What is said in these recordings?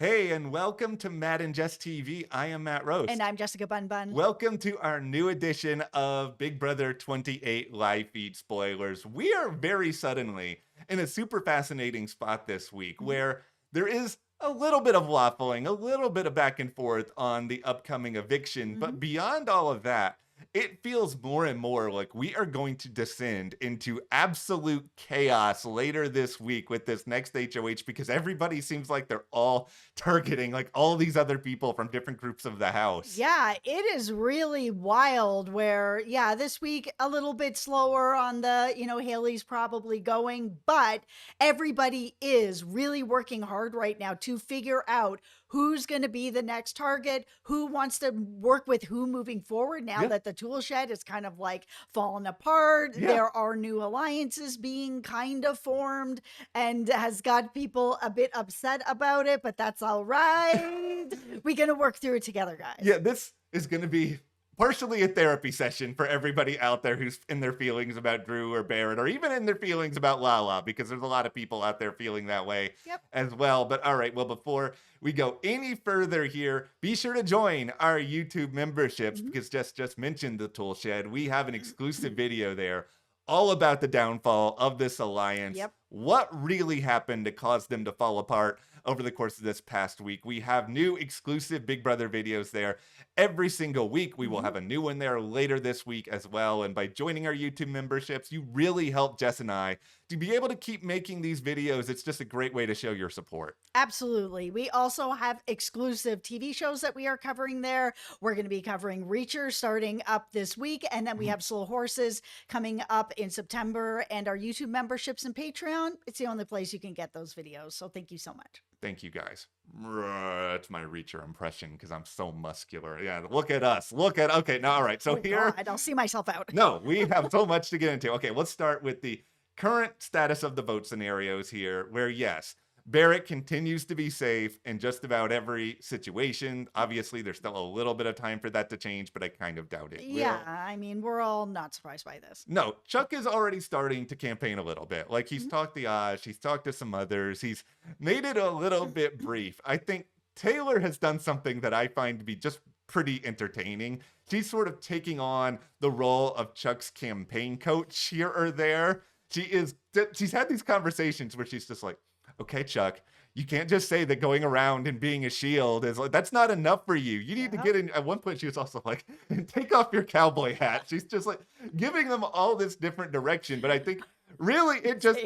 Hey, and welcome to Matt and Jess TV. I am Matt Rose. And I'm Jessica Bun Bun. Welcome to our new edition of Big Brother 28 live feed spoilers. We are very suddenly in a super fascinating spot this week where there is a little bit of waffling, a little bit of back and forth on the upcoming eviction. But beyond all of that, it feels more and more like we are going to descend into absolute chaos later this week with this next HOH because everybody seems like they're all targeting like all these other people from different groups of the house. Yeah, it is really wild where, this week a little bit slower on the, Haley's probably going, but everybody is really working hard right now to figure out who's going to be the next target, who wants to work with who moving forward now that the tool shed is kind of like fallen apart. There are new alliances being kind of formed and has got people a bit upset about it, but that's all right. We're going to work through it together, guys. Yeah, this is going to be partially a therapy session for everybody out there who's in their feelings about Drew or Barrett, or even in their feelings about Lala, because there's a lot of people out there feeling that way as well. But all right, well, before we go any further here, be sure to join our YouTube memberships because Jess just mentioned the tool shed. We have an exclusive video there all about the downfall of this alliance. What really happened to cause them to fall apart over the course of this past week. We have new exclusive Big Brother videos there every single week. We will have a new one there later this week as well. And by joining our YouTube memberships, you really help Jess and I to be able to keep making these videos. It's just a great way to show your support. Absolutely. We also have exclusive TV shows that we are covering there. We're going to be covering Reacher starting up this week. And then we have Slow Horses coming up in September, and our YouTube memberships and Patreon. It's the only place you can get those videos. So thank you so much. Thank you, guys. That's my Reacher impression because I'm so muscular. Yeah, look at us. Okay, now, all right. So here. God, I'll see myself out. No, we have so much to get into. Okay, let's start with the current status of the vote scenarios here, where yes, Barrett continues to be safe in just about every situation. Obviously, there's still a little bit of time for that to change, but I kind of doubt it. Yeah, I mean, we're all not surprised by this. No, Chuk is already starting to campaign a little bit. Like, he's talked to Ash, he's talked to some others, he's made it a little bit brief. I think Taylor has done something that I find to be just pretty entertaining. She's sort of taking on the role of Chuk's campaign coach here or there. She's had these conversations where she's just like, okay, Chuk, you can't just say that going around and being a shield is like, that's not enough for you. You need to get in. At one point, she was also like, take off your cowboy hat. She's just like giving them all this different direction. But I think really it just,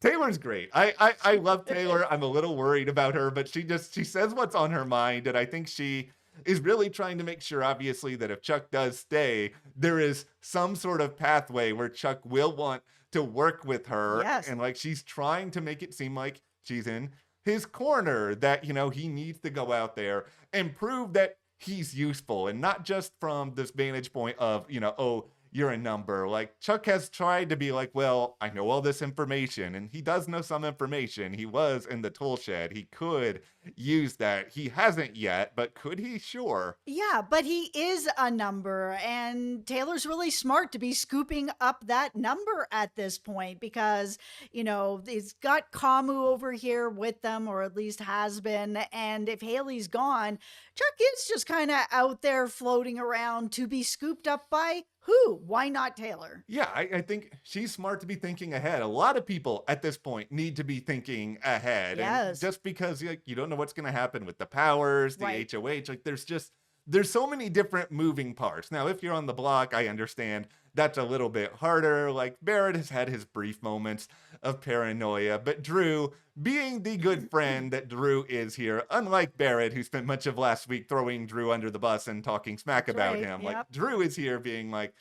Taylor's great. I love Taylor. I'm a little worried about her, but she says what's on her mind. And I think she is really trying to make sure, obviously, that if Chuk does stay, there is some sort of pathway where Chuk will want to work with her. And like, she's trying to make it seem like she's in his corner, that, he needs to go out there and prove that he's useful, and not just from this vantage point of, oh, you're a number. Like, Chuk has tried to be like, well, I know all this information, and he does know some information. He was in the tool shed. He could use that. He hasn't yet, but could he? Sure. Yeah, but he is a number, and Taylor's really smart to be scooping up that number at this point because, he's got Kamu over here with them, or at least has been, and if Haley's gone, Chuk is just kind of out there floating around to be scooped up by who? Why not Taylor? Yeah, I think she's smart to be thinking ahead. A lot of people at this point need to be thinking ahead. Yes. And just because you don't know what's going to happen with the powers, the HOH, like there's so many different moving parts. Now, if you're on the block, I understand that's a little bit harder. Like, Barrett has had his brief moments of paranoia, but Drew, being the good friend that Drew is here, unlike Barrett, who spent much of last week throwing Drew under the bus and talking smack about him, like, Drew is here being like,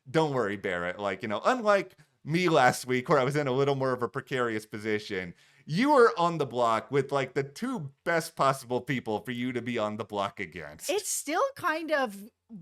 don't worry, Barrett. Like, unlike me last week where I was in a little more of a precarious position, you were on the block with like the two best possible people for you to be on the block against. It's still kind of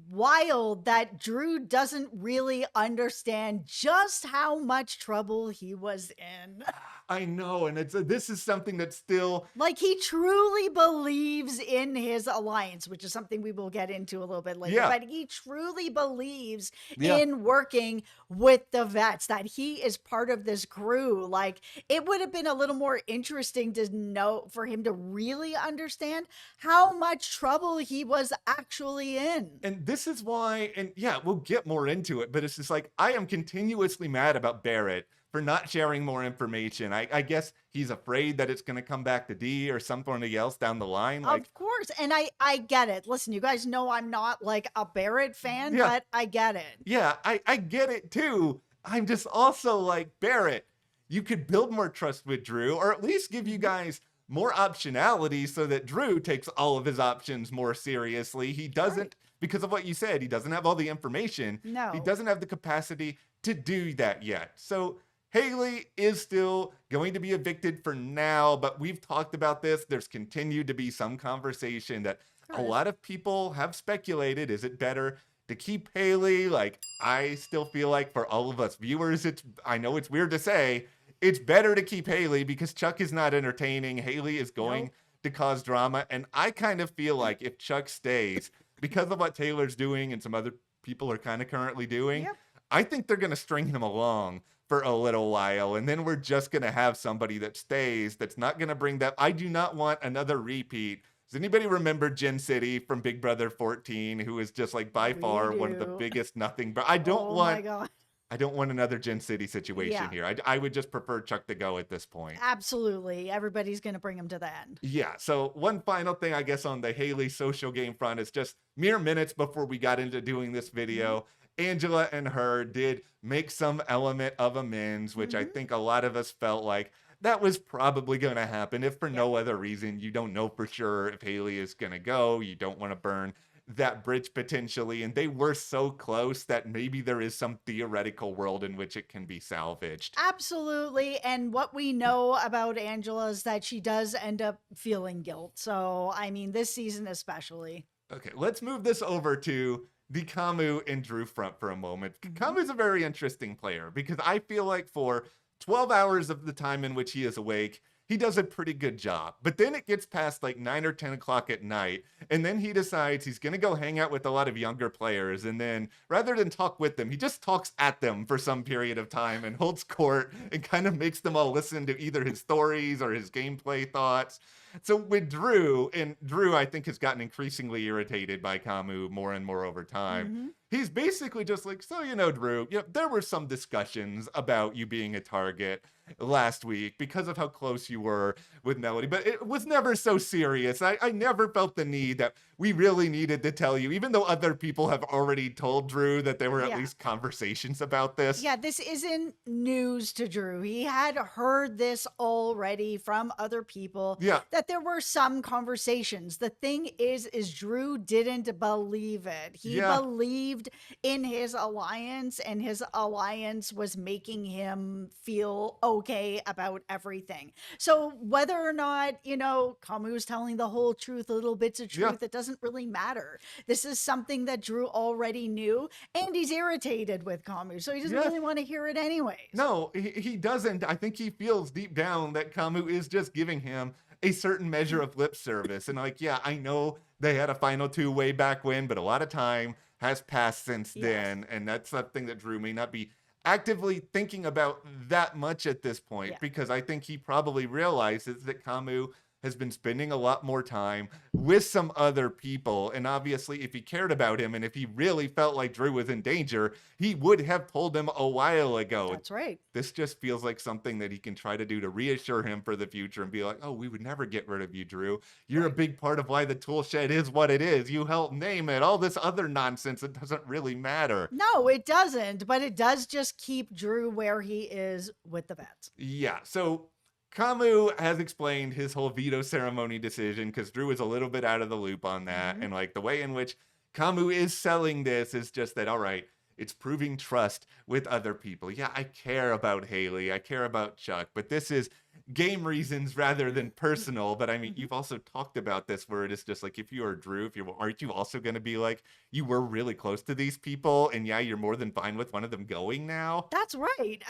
wild that Drew doesn't really understand just how much trouble he was in. I know, and this is something that's still Like, he truly believes in his alliance, which is something we will get into a little bit later. yeah, But he truly believes yeah. in working with the vets, that he is part of this crew. Like, it would have been a little more interesting to know, for him to really understand how much trouble he was actually in. And this is why, and yeah, we'll get more into it, but it's just like, I am continuously mad about Barrett for not sharing more information. I guess he's afraid that it's going to come back to D or something else down the line. Like, Of course. And I get it. Listen, you guys know I'm not like a Barrett fan, yeah, but I get it. yeah, I get it too. I'm just also like, Barrett, you could build more trust with Drew, or at least give you guys more optionality so that Drew takes all of his options more seriously. He doesn't, Right. because of what you said, he doesn't have all the information. He No. doesn't have the capacity to do that yet. So Haley is still going to be evicted for now, but we've talked about this. There's continued to be some conversation that a Good. lot of people have speculated. Is it better to keep Haley? Like, I still feel like for all of us viewers, I know it's weird to say, it's better to keep Haley because Chuk is not entertaining. Haley is going Nope. to cause drama. And I kind of feel like if Chuk stays, because of what Taylor's doing and some other people are kind of currently doing, Yep. I think they're going to string him along for a little while. And then we're just going to have somebody that stays that's not going to bring that. I do not want another repeat. Does anybody remember Jen City from Big Brother 14, who is just like by We far one of the do. biggest nothing? But Oh my God. I don't want another Gen City situation Yeah. here. I would just prefer Chuk to go at this point. Absolutely. Everybody's going to bring him to the end. Yeah. So one final thing, I guess, on the Haley social game front is just mere minutes before we got into doing this video. Angela and her did make some element of amends, which I think a lot of us felt like that was probably going to happen. If for no other reason, you don't know for sure if Haley is going to go. You don't want to burn that bridge potentially. And they were so close that maybe there is some theoretical world in which it can be salvaged. Absolutely. And what we know about Angela is that she does end up feeling guilt. So, I mean, this season especially. Okay, let's move this over to the Camus and Drew front for a moment. Camus is a very interesting player because I feel like for 12 hours of the time in which he is awake, he does a pretty good job. But then it gets past like 9 or 10 o'clock at night, and then he decides he's going to go hang out with a lot of younger players. And then rather than talk with them, he just talks at them for some period of time and holds court and kind of makes them all listen to either his stories or his gameplay thoughts. So with Drew, and Drew, I think, has gotten increasingly irritated by Camus more and more over time. He's basically just like, so, Drew, there were some discussions about you being a target last week because of how close you were with Melody, but it was never so serious. I never felt the need that we really needed to tell you, even though other people have already told Drew that there were at least conversations about this. Yeah, this isn't news to Drew. He had heard this already from other people. Yeah. That there were some conversations. The thing is Drew didn't believe it. He believed in his alliance, and his alliance was making him feel okay about everything. So whether or not, Camus is telling the whole truth, little bits of truth, it doesn't really matter. This is something that Drew already knew, and he's irritated with Camus, so he doesn't really want to hear it anyways. No, he doesn't. I think he feels deep down that Camus is just giving him a certain measure of lip service. And like, yeah, I know they had a final two way back when, but a lot of time has passed since then. And that's something that Drew may not be actively thinking about that much at this point, because I think he probably realizes that Camus has been spending a lot more time with some other people. And obviously, if he cared about him and if he really felt like Drew was in danger, he would have told him a while ago. That's right. This just feels like something that he can try to do to reassure him for the future and be like, oh, we would never get rid of you, Drew. You're a big part of why the tool shed is what it is. You helped name it. All this other nonsense, it doesn't really matter. No, it doesn't. But it does just keep Drew where he is with the vets. Yeah. So Camus has explained his whole veto ceremony decision because Drew is a little bit out of the loop on that. And like the way in which Camus is selling this is just that, all right, It's proving trust with other people. Yeah, I care about Haley. I care about Chuk, but this is game reasons rather than personal. But I mean, Mhm. you've also talked about this where it is just like, if you are Drew, if you aren't you also going to be like, you were really close to these people, and yeah, you're more than fine with one of them going now? That's right.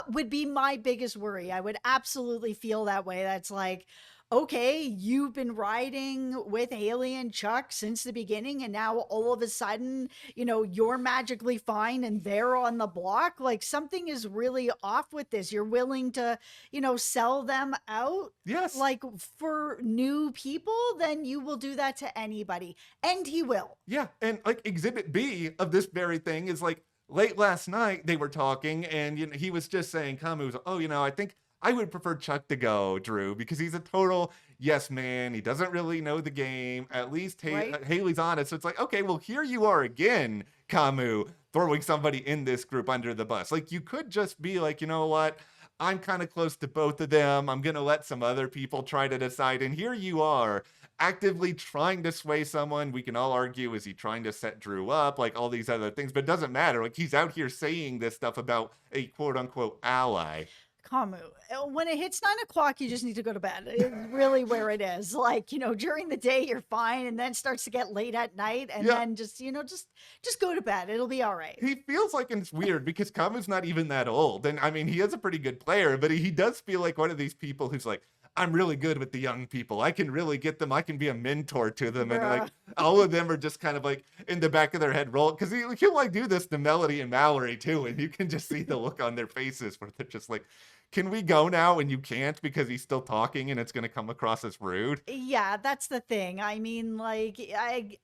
Would be my biggest worry. I would absolutely feel that way. That's like, okay, you've been riding with Haley and Chuk since the beginning, and now all of a sudden, you're magically fine and they're on the block. Like something is really off with this. You're willing to, sell them out Yes. like for new people, then you will do that to anybody. And he will. Yeah, and like exhibit B of this very thing is like late last night they were talking, and he was just saying, Kamu was, oh, I think I would prefer Chuk to go, Drew, because he's a total yes man. He doesn't really know the game. At least Right? Haley's on it. So it's like, okay, well, here you are again, Kamu, throwing somebody in this group under the bus. Like, you could just be like, you know what? I'm kind of close to both of them. I'm going to let some other people try to decide. And here you are actively trying to sway someone. We can all argue, is he trying to set Drew up? Like all these other things, but it doesn't matter. Like he's out here saying this stuff about a quote unquote ally. Kamu. When it hits 9 o'clock, you just need to go to bed. It's really where it is. Like, during the day you're fine, and then starts to get late at night, and Yeah. then just go to bed. It'll be all right. He feels like it's weird because Kamu's not even that old. And I mean, he is a pretty good player, but he does feel like one of these people who's like, I'm really good with the young people. I can really get them. I can be a mentor to them. And like Bruh. all of them are just kind of like in the back of their head roll. Cause he'll like do this to Melody and Mallory too. And you can just see the look on their faces where they're just like, can we go now? And you can't because he's still talking and it's going to come across as rude. Yeah, that's the thing. I mean, like,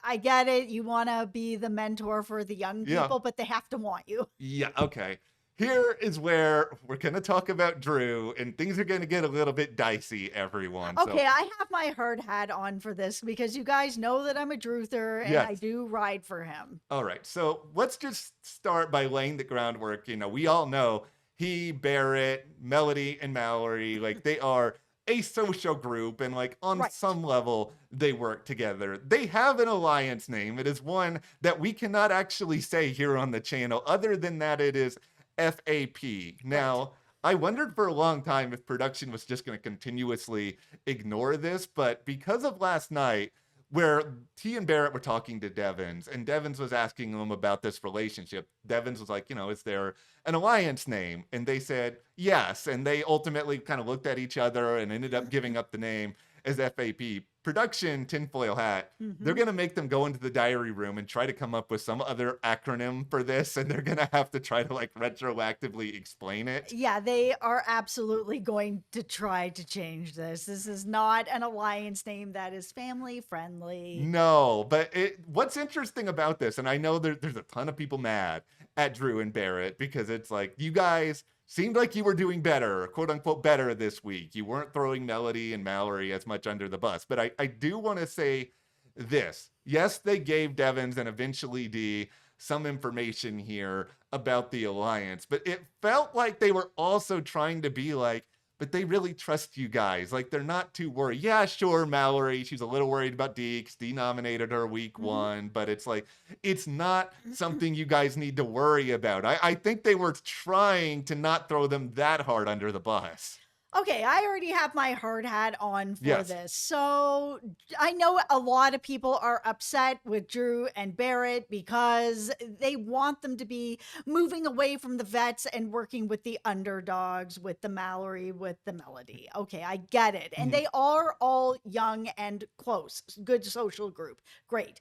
I get it. You want to be the mentor for the young Yeah. people, but they have to want you. Yeah. Okay. Here is where we're going to talk about Drew, and things are going to get a little bit dicey, everyone. Okay, So, I have my hard hat on for this because you guys know that I'm a Druther and I yes. do ride for him. All right. So let's just start by laying the groundwork. We all know he, Barrett, Melody, and Mallory, like they are a social group, and like on Right. some level, they work together. They have an alliance name. It is one that we cannot actually say here on the channel. Other than that, it is FAP. Now, I wondered for a long time if production was just going to continuously ignore this, but because of last night, where T and Barrett were talking to Devins, and Devins was asking them about this relationship, Devins was like, is there an alliance name? And they said yes, and they ultimately kind of looked at each other and ended up giving up the name as FAP. Production, tinfoil hat, they're Mhm. going to make them go into the diary room and try to come up with some other acronym for this, and they're going to have to try to like retroactively explain it. Yeah, they are absolutely going to try to change this. This is not an alliance name that is family friendly. No, but what's interesting about this, and I know there's a ton of people mad at Drew and Barrett because it's like, you guys seemed like you were doing better, quote unquote, better this week. You weren't throwing Melody and Mallory as much under the bus. But I do want to say this. Yes, they gave Devins and eventually D some information here about the alliance, but it felt like they were also trying to be like, but they really trust you guys. Like they're not too worried. Yeah, sure, Mallory, she's a little worried about Deeks. D nominated her week Mhm. one, but it's like, it's not something you guys need to worry about. I think they were trying to not throw them that hard under the bus. Okay, I already have my hard hat on for Yes. this. So I know a lot of people are upset with Drew and Barrett because they want them to be moving away from the vets and working with the underdogs, with the Mallory, with the Melody. Okay, I get it. And Mhm. they are all young and close. Good social group. Great.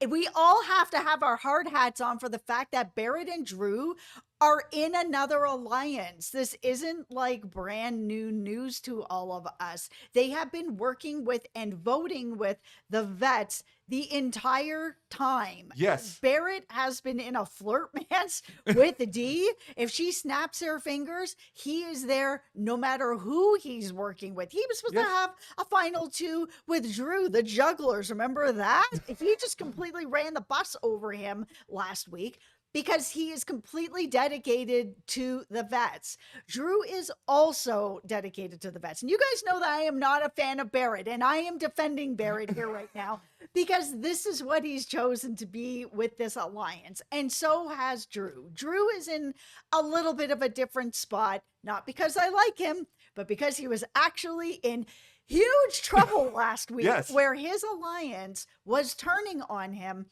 We all have to have our hard hats on for the fact that Barrett and Drew are in another alliance. This isn't like brand new news to all of us. They have been working with and voting with the vets the entire time. Yes. Barrett has been in a flirt match with D. If she snaps her fingers, he is there no matter who he's working with. He was supposed Yes. to have a final two with Drew, the jugglers. Remember that? He just completely ran the bus over him last week. because he is completely dedicated to the vets. Drew is also dedicated to the vets. And you guys know that I am not a fan of Barrett, and I am defending Barrett here right now because this is what he's chosen to be with this alliance. And so has Drew. Drew is in a little bit of a different spot, not because I like him, but because he was actually in huge trouble last week, Yes. where his alliance was turning on him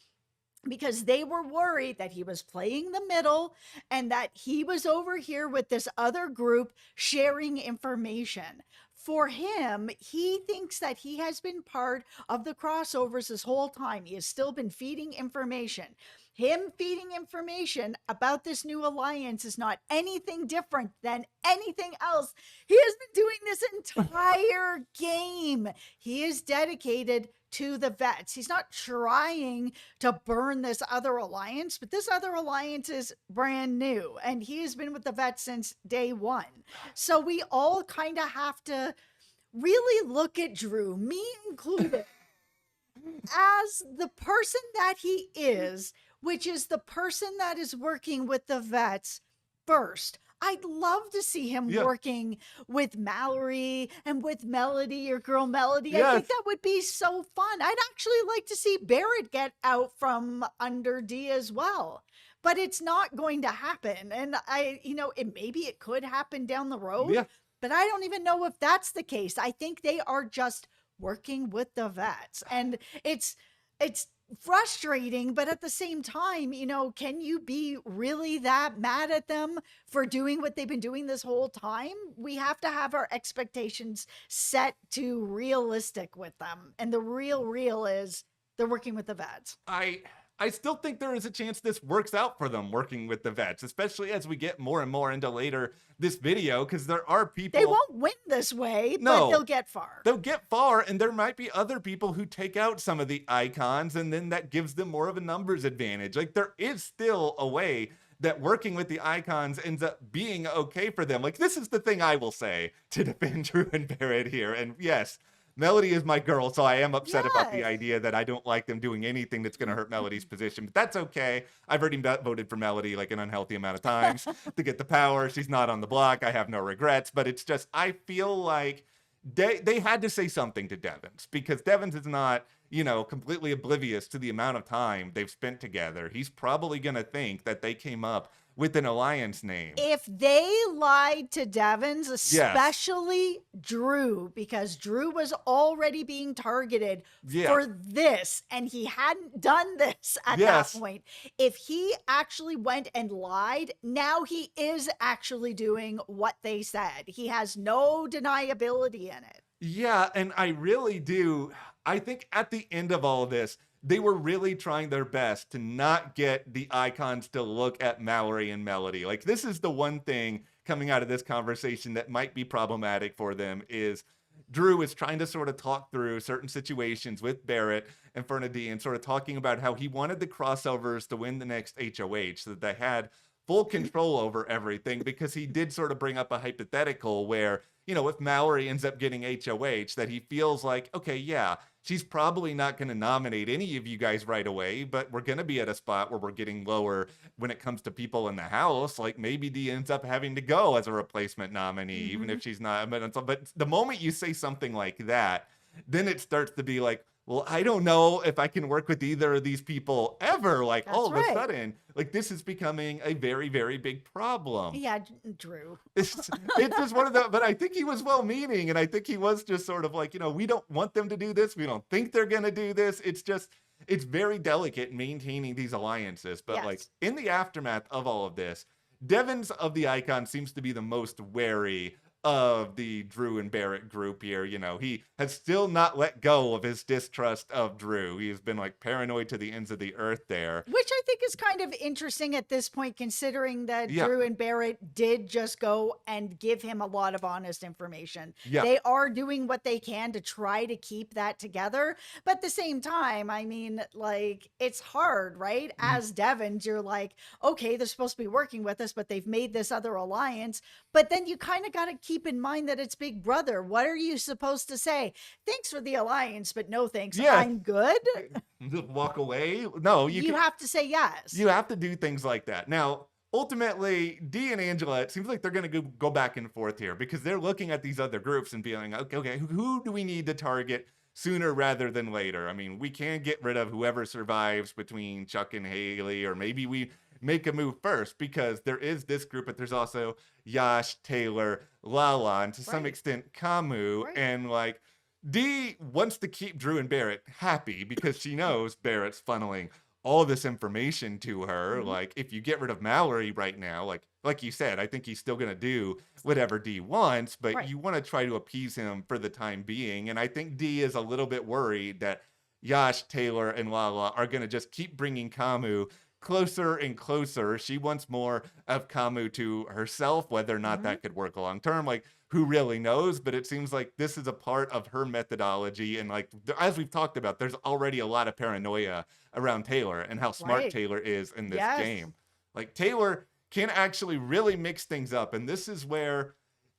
because they were worried that he was playing the middle and that he was over here with this other group sharing information. For him, he thinks that he has been part of the crossovers this whole time. He has still been feeding information. Him feeding information about this new alliance is not anything different than anything else. He has been doing this entire game. He is dedicated to the vets. He's not trying to burn this other alliance, but this other alliance is brand new, and he has been with the vets since day one. So we all kind of have to really look at Drew, me included, as the person that he is, which is the person that is working with the vets first. I'd love to see him working with Mallory and with Melody, your girl Melody. I think that would be so fun. I'd actually like to see Barrett get out from under D as well. But it's not going to happen. And maybe it could happen down the road. Yeah. But I don't even know if that's the case. I think they are just working with the vets. And it's frustrating, but at the same time, can you be really that mad at them for doing what they've been doing this whole time? We have to have our expectations set to realistic with them. And the real is they're working with the vets. I still think there is a chance this works out for them working with the vets, especially as we get more and more into later this video, because there are people... They won't win this way, but they'll get far. They'll get far, and there might be other people who take out some of the icons, and then that gives them more of a numbers advantage. Like, there is still a way that working with the icons ends up being okay for them. Like, this is the thing I will say to defend Drew and Barrett here, and yes... Melody is my girl, so I am upset about the idea that I don't like them doing anything that's going to hurt Melody's position. But that's okay. I've already voted for Melody like an unhealthy amount of times to get the power. She's not on the block. I have no regrets. But it's just, I feel like they had to say something to Devins, because Devins is not, completely oblivious to the amount of time they've spent together. He's probably going to think that they came up with an alliance name. If they lied to Devins, especially Drew, because Drew was already being targeted for this, and he hadn't done this at that point. If he actually went and lied, now he is actually doing what they said. He has no deniability in it. Yeah, and I really do. I think at the end of all of this, they were really trying their best to not get the icons to look at Mallory and Melody. Like, this is the one thing coming out of this conversation that might be problematic for them, is Drew is trying to sort of talk through certain situations with Barrett and Fernandine, and sort of talking about how he wanted the crossovers to win the next HOH, so that they had full control over everything, because he did sort of bring up a hypothetical where, if Mallory ends up getting HOH, that he feels like, okay, yeah, she's probably not going to nominate any of you guys right away, but we're going to be at a spot where we're getting lower when it comes to people in the house. Like, maybe Dee ends up having to go as a replacement nominee, even if she's not. But the moment you say something like that, then it starts to be like, well, I don't know if I can work with either of these people ever. Like, all of a sudden, like, this is becoming a very, very big problem. Yeah, Drew. It's just one of the, but I think he was well-meaning, and I think he was just sort of like, we don't want them to do this. We don't think they're going to do this. It's just, it's very delicate maintaining these alliances. But like, in the aftermath of all of this, Devins of the Icon seems to be the most wary of the Drew and Barrett group here. He has still not let go of his distrust of Drew. He has been like paranoid to the ends of the earth there. Which I think is kind of interesting at this point, considering that Drew and Barrett did just go and give him a lot of honest information. They are doing what they can to try to keep that together. But at the same time, I mean, like, it's hard, right? As Devins, you're like, okay, they're supposed to be working with us, but they've made this other alliance. But then you kind of got to keep keep in mind that it's Big Brother. What are you supposed to say? Thanks for the alliance, but no thanks. Yeah. I'm good. Walk away. No, You have to say yes. You have to do things like that. Now, ultimately, Dee and Angela, it seems like they're going to go back and forth here because they're looking at these other groups and being like, okay, who do we need to target sooner rather than later? I mean, we can get rid of whoever survives between Chuk and Haley, or maybe we make a move first because there is this group, but there's also Yash, Taylor, Lala, and to some extent Kamu, and like Dee wants to keep Drew and Barrett happy because she knows Barrett's funneling all this information to her. Like, if you get rid of Mallory right now, like you said, I think he's still gonna do whatever Dee wants, but you want to try to appease him for the time being. And I think Dee is a little bit worried that Yash, Taylor, and Lala are gonna just keep bringing Kamu closer and closer. She wants more of Kamu to herself, whether or not that could work long term. Like, who really knows? But it seems like this is a part of her methodology. And like, as we've talked about, there's already a lot of paranoia around Taylor and how smart Taylor is in this game. Like, Taylor can actually really mix things up. And this is where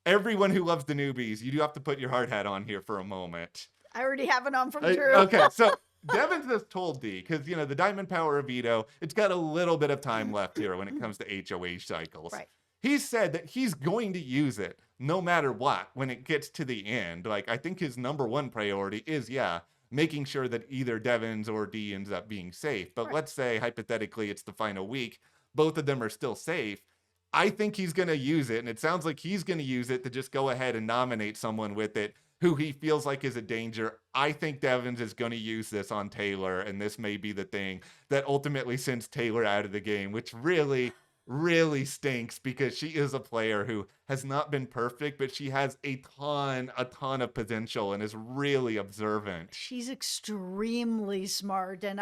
everyone who loves the newbies, you do have to put your hard hat on here for a moment. I already have it on from Drew. Okay, so Devins has told Dee, because, you know, the Diamond Power of Veto, it's got a little bit of time left here when it comes to HOH cycles. He said that he's going to use it no matter what when it gets to the end. Like, I think his number one priority is, making sure that either Devins or Dee ends up being safe. But let's say, hypothetically, it's the final week. Both of them are still safe. I think he's going to use it, and it sounds like he's going to use it to just go ahead and nominate someone with it who he feels like is a danger. I think Devins is going to use this on Taylor, and this may be the thing that ultimately sends Taylor out of the game, which really, really stinks because she is a player who has not been perfect, but she has a ton of potential and is really observant. She's extremely smart, and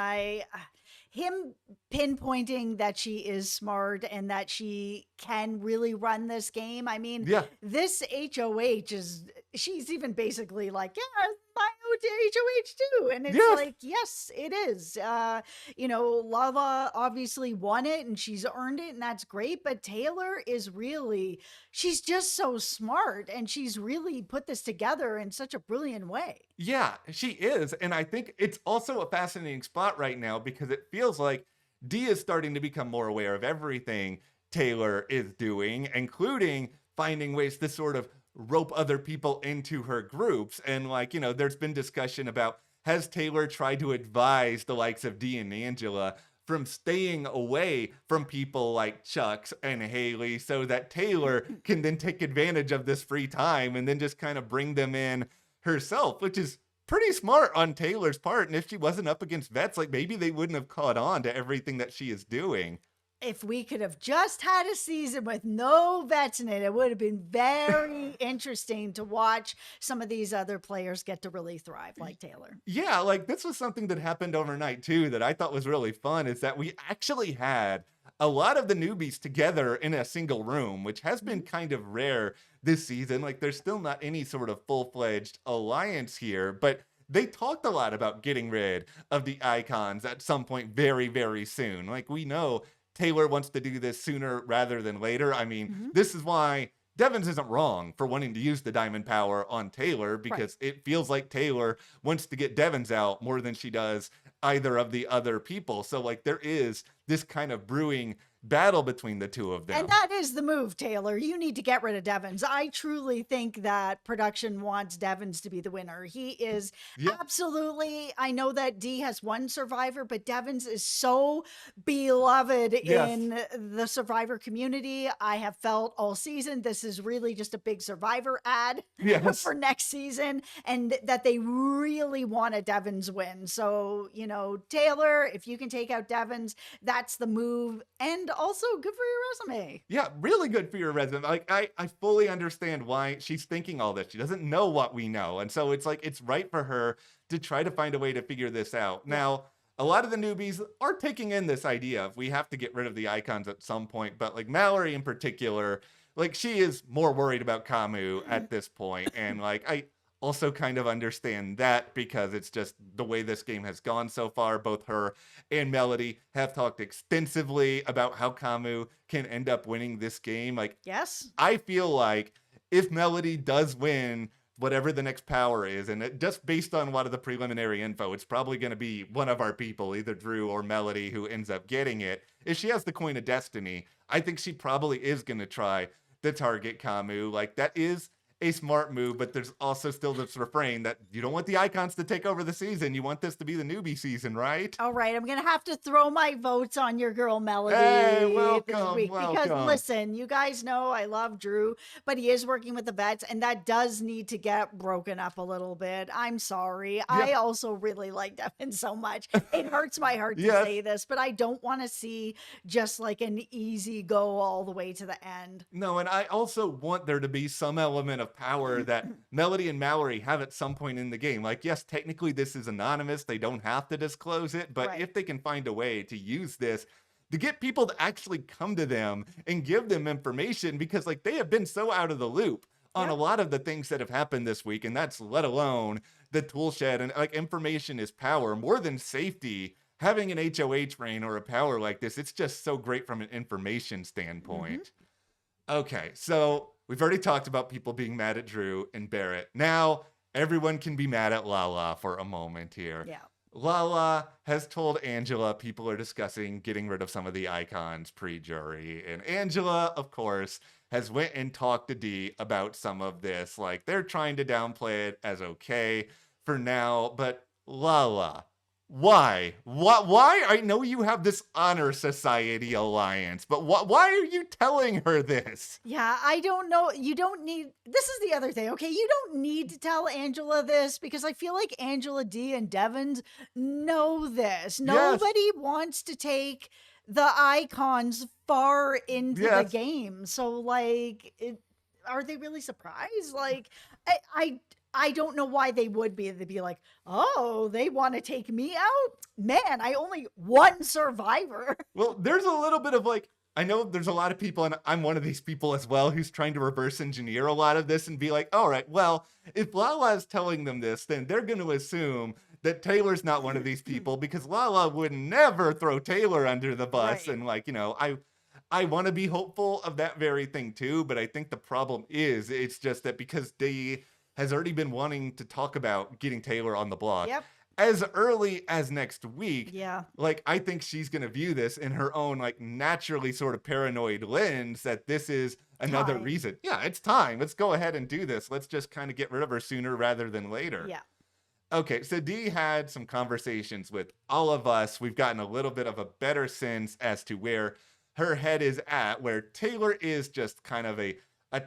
him pinpointing that she is smart and that she can really run this game. I mean, this HOH she's even basically like, my HOH too. And it's like, yes, it is. You know, Lala obviously won it and she's earned it, and that's great. But Taylor is really, she's just so smart, and she's really put this together in such a brilliant way. Yeah, she is. And I think it's also a fascinating spot right now because it feels like Dee is starting to become more aware of everything Taylor is doing, including finding ways to sort of rope other people into her groups. And like, you know, there's been discussion about, has Taylor tried to advise the likes of Dee and Angela from staying away from people like Chuk and Haley so that Taylor can then take advantage of this free time and then just kind of bring them in herself, which is pretty smart on Taylor's part. And if she wasn't up against vets, like, maybe they wouldn't have caught on to everything that she is doing. If we could have just had a season with no vets in it, it would have been very interesting to watch some of these other players get to really thrive, like Taylor. Yeah, like, this was something that happened overnight too that I thought was really fun, is that we actually had a lot of the newbies together in a single room, which has been kind of rare this season. Like, there's still not any sort of full-fledged alliance here, but they talked a lot about getting rid of the icons at some point very, very soon. Like, we know Taylor wants to do this sooner rather than later. I mean, this is why Devins isn't wrong for wanting to use the Diamond Power on Taylor, because it feels like Taylor wants to get Devins out more than she does either of the other people. So, like, there is this kind of brewing battle between the two of them. And that is the move, Taylor. You need to get rid of Devins. I truly think that production wants Devins to be the winner. He is absolutely, I know that Dee has one survivor, but Devins is so beloved in the survivor community. I have felt all season this is really just a big survivor ad for next season, and that they really want a Devins win. So, you know, Taylor, if you can take out Devins, that's the move. And also good for your resume. Yeah, really good for your resume. Like, I fully understand why she's thinking all this. She doesn't know what we know. And so it's like, it's right for her to try to find a way to figure this out. Now, a lot of the newbies are taking in this idea of, we have to get rid of the icons at some point. But like Mallory in particular, like, she is more worried about Kamu at this point. And like, I also kind of understand that, because it's just the way this game has gone so far. Both her and Melody have talked extensively about how Kamu can end up winning this game. Like, I feel like if Melody does win whatever the next power is, and just based on a lot of the preliminary info, it's probably going to be one of our people, either Drew or Melody, who ends up getting it. If she has the Coin of Destiny, I think she probably is going to try the target Camus. Like, that is a smart move, but there's also still this refrain that you don't want the icons to take over the season. You want this to be the newbie season, right? All right, I'm gonna have to throw my votes on your girl Melody Hey, this week because welcome. listen, you guys know I love Drew, but he is working with the vets, and that does need to get broken up a little bit. I'm sorry. I also really like Devin so much. It hurts my heart to say this, but I don't want to see just like an easy go all the way to the end. No, and I also want there to be some element of power that Melody and Mallory have at some point in the game. Like, yes, technically this is anonymous. They don't have to disclose it, but if they can find a way to use this to get people to actually come to them and give them information, because like they have been so out of the loop on a lot of the things that have happened this week, and that's let alone the tool shed. And like, information is power more than safety. Having an HOH brain or a power like this, it's just so great from an information standpoint. Okay, so we've already talked about people being mad at Drew and Barrett. Now, everyone can be mad at Lala for a moment here. Yeah. Lala has told Angela people are discussing getting rid of some of the icons pre-jury. And Angela, of course, has went and talked to Dee about some of this. Like, they're trying to downplay it as okay for now. But Lala, why? Why? I know you have this honor society alliance, but why are you telling her this? Yeah, I don't know. You don't need, this is the other thing, okay? You don't need to tell Angela this because I feel like Angela, Dee, and Devins know this. Nobody wants to take the icons far into the game. So, like, are they really surprised? Like, I don't know why they would be. They'd be like, oh, they want to take me out? Man, I only one survivor. Well, there's a little bit of like, I know there's a lot of people, and I'm one of these people as well, who's trying to reverse engineer a lot of this and be like, all right, well, if Lala is telling them this, then they're going to assume that Taylor's not one of these people, because Lala would never throw Taylor under the bus. And like, you know, I want to be hopeful of that very thing too, but I think the problem is, it's just that because Dee has already been wanting to talk about getting Taylor on the block as early as next week. Like, I think she's going to view this in her own, like, naturally sort of paranoid lens that this is another reason. Yeah, it's time. Let's go ahead and do this. Let's just kind of get rid of her sooner rather than later. Okay, so Dee had some conversations with all of us. We've gotten a little bit of a better sense as to where her head is at, where Taylor is just kind of a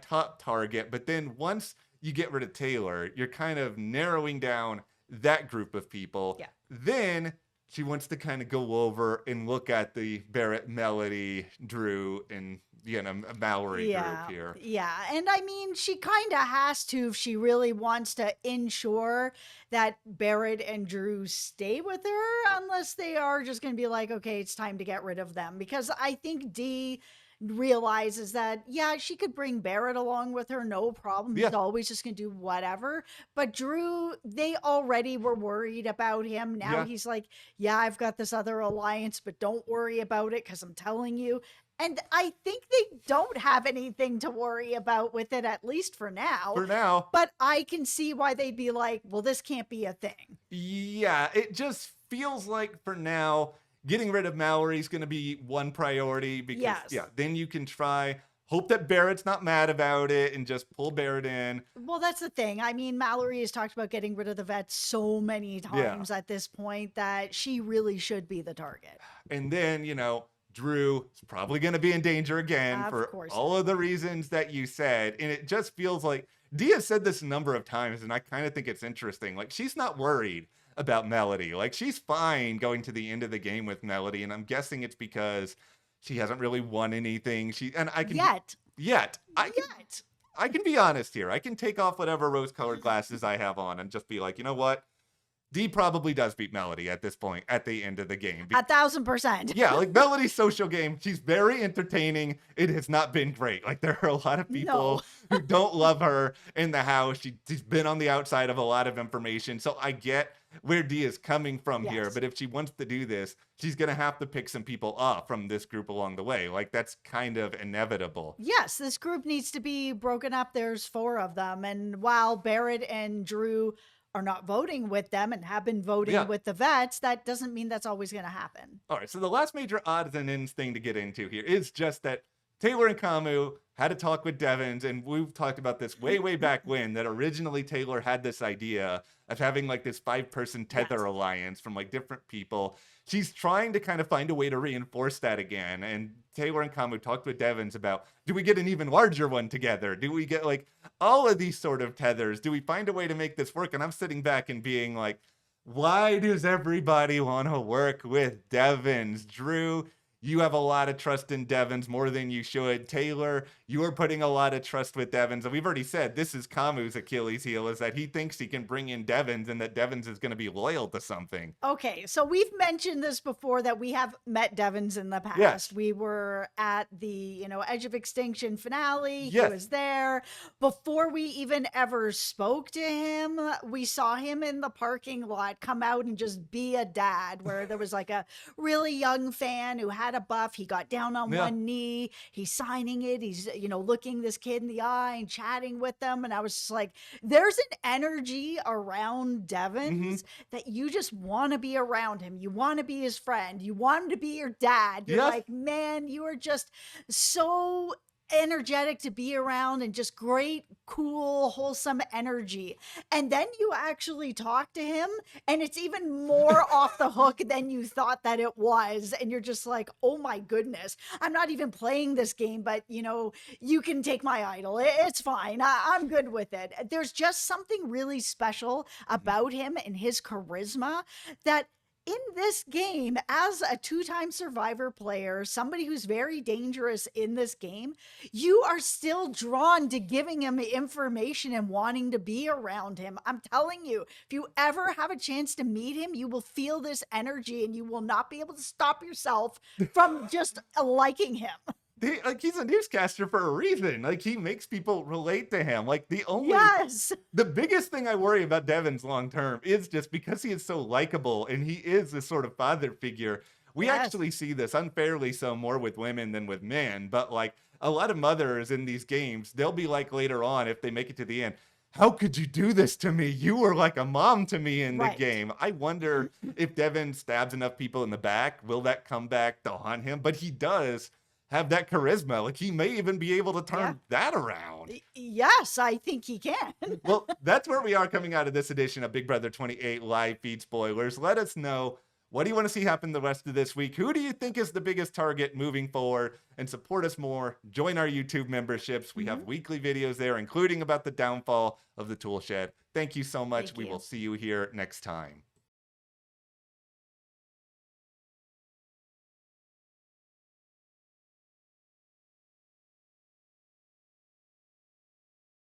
top target. But then once you get rid of Taylor, you're kind of narrowing down that group of people. Then she wants to kind of go over and look at the Barrett, Melody, Drew, and Mallory group here. And I mean, she kind of has to if she really wants to ensure that Barrett and Drew stay with her, unless they are just going to be like, okay, it's time to get rid of them. Because I think Dee realizes that, she could bring Barrett along with her, no problem. He's always just gonna do whatever. But Drew, they already were worried about him. Now he's like, I've got this other alliance, but don't worry about it because I'm telling you. And I think they don't have anything to worry about with it, at least for now. But I can see why they'd be like, well, this can't be a thing. Yeah, it just feels like for now, getting rid of Mallory is going to be one priority because, then you can hope that Barrett's not mad about it and just pull Barrett in. Well, that's the thing. I mean, Mallory has talked about getting rid of the vet so many times at this point that she really should be the target. And then, Drew is probably going to be in danger again for all of the reasons that you said. And it just feels like Dee has said this a number of times, and I kind of think it's interesting. Like, she's not worried about Melody. Like, she's fine going to the end of the game with Melody, and I'm guessing it's because she hasn't really won anything. I can be honest here. I can take off whatever rose-colored glasses I have on and just be like, you know what? Dee probably does beat Melody at this point at the end of the game. 1,000%. Yeah, like Melody's social game, she's very entertaining. It has not been great. Like there are a lot of No. people who don't love her in the house. She's been on the outside of a lot of information. So I get where Dee is coming from here, Yes. but if she wants to do this, she's gonna have to pick some people off from this group along the way. Like that's kind of inevitable. Yes, this group needs to be broken up. There's 4 of them. And while Barrett and Drew are not voting with them and have been voting Yeah. with the vets, that doesn't mean that's always going to happen. All right, so the last major odds and ends thing to get into here is just that Taylor and Kamu had a talk with Devins, and we've talked about this way back when, that originally Taylor had this idea of having like this 5-person tether Yes. alliance from like different people. She's trying to kind of find a way to reinforce that again. And Taylor and Kamu talked with Devins about, do we get an even larger one together? Do we get like all of these sort of tethers? Do we find a way to make this work? And I'm sitting back and being like, why does everybody want to work with Devins? Drew, you have a lot of trust in Devins, more than you should. Taylor, you are putting a lot of trust with Devins. And we've already said this is Kamu's Achilles heel, is that he thinks he can bring in Devins and that Devins is going to be loyal to something. Okay, so we've mentioned this before that we have met Devins in the past. Yes. We were at the, Edge of Extinction finale. Yes. He was there. Before we even ever spoke to him, we saw him in the parking lot come out and just be a dad, where there was like a really young fan who had a buff. He got down on Yeah. one knee. He's signing it. He's, looking this kid in the eye and chatting with them. And I was just like, there's an energy around Devins that you just want to be around him. You want to be his friend. You want him to be your dad. You're Yes. like, man, you are just so energetic to be around and just great, cool, wholesome energy. And then you actually talk to him and it's even more off the hook than you thought that it was. And you're just like, oh my goodness, I'm not even playing this game, but you can take my idol. It's fine. I'm good with it. There's just something really special about him and his charisma that in this game, as a 2-time Survivor player, somebody who's very dangerous in this game, you are still drawn to giving him information and wanting to be around him. I'm telling you, if you ever have a chance to meet him, you will feel this energy and you will not be able to stop yourself from just liking him. He's a newscaster for a reason. Like he makes people relate to him. Like Yes. the biggest thing I worry about Devins long term is just because he is so likable and he is this sort of father figure. We Yes. actually see this unfairly so more with women than with men, but like a lot of mothers in these games, they'll be like later on if they make it to the end, how could you do this to me? You were like a mom to me in the Right. game. I wonder if Devin stabs enough people in the back, will that come back to haunt him? But he does have that charisma. Like he may even be able to turn that around. Yes, I think he can. Well, that's where we are coming out of this edition of Big Brother 28 live feed spoilers. Let us know, what do you want to see happen the rest of this week? Who do you think is the biggest target moving forward? And support us more. Join our YouTube memberships. We have weekly videos there, including about the downfall of the tool shed. Thank you so much. Thank We you. will see you here next time.